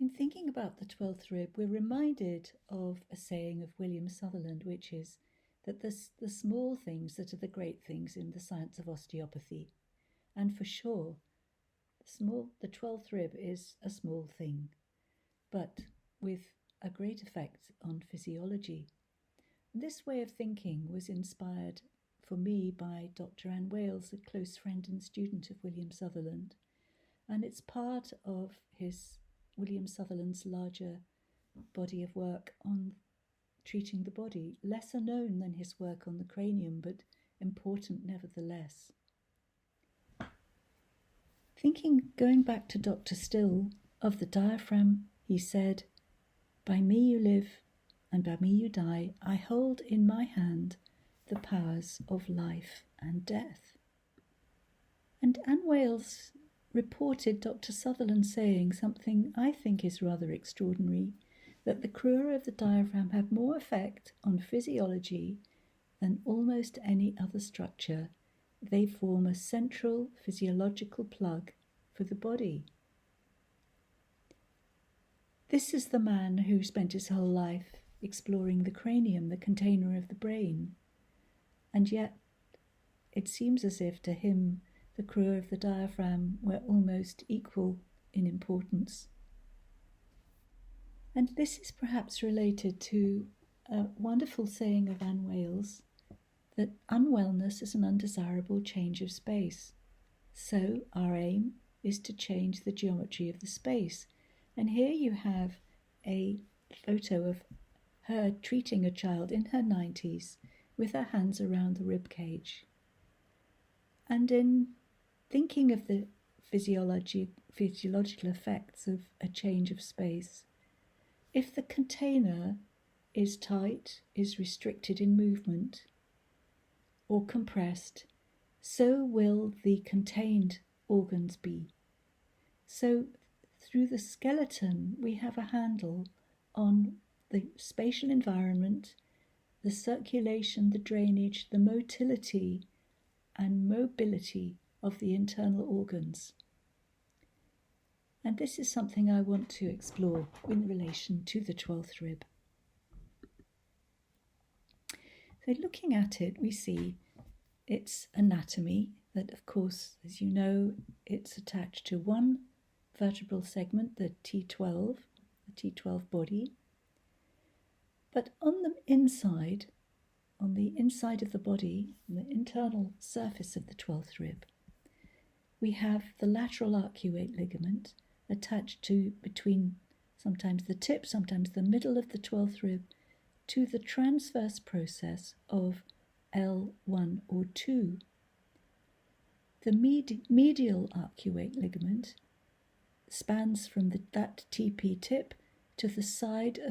In thinking about the 12th rib, we're reminded of a saying of William Sutherland, which is that the small things that are the great things in the science of osteopathy. And for sure, the 12th rib is a small thing, but with a great effect on physiology. This way of thinking was inspired for me by Dr. Anne Wales, a close friend and student of William Sutherland, and it's part of William Sutherland's larger body of work on treating the body, lesser known than his work on the cranium, but important nevertheless. Going back to Dr. Still, of the diaphragm, he said, "By me you live, and by me you die. I hold in my hand the powers of life and death." And Anne Wales reported Dr. Sutherland saying something I think is rather extraordinary, that the crura of the diaphragm have more effect on physiology than almost any other structure. They form a central physiological plug for the body. This is the man who spent his whole life exploring the cranium, the container of the brain, and yet it seems as if to him the crura of the diaphragm were almost equal in importance. And this is perhaps related to a wonderful saying of Anne Wales, that unwellness is an undesirable change of space. So our aim is to change the geometry of the space. And here you have a photo of her treating a child in her 90s with her hands around the rib cage. And in thinking of the physiological effects of a change of space, if the container is tight, is restricted in movement, or compressed, so will the contained organs be. So through the skeleton we have a handle on the spatial environment, the circulation, the drainage, the motility and mobility of the internal organs. And this is something I want to explore in relation to the 12th rib. So looking at it, we see its anatomy, that of course, as you know, it's attached to one vertebral segment, the T12 body. But on the inside of the body, on the internal surface of the 12th rib, we have the lateral arcuate ligament attached to between sometimes the tip, sometimes the middle of the 12th rib, to the transverse process of L1 or 2. The medial arcuate ligament spans from that TP tip to the side of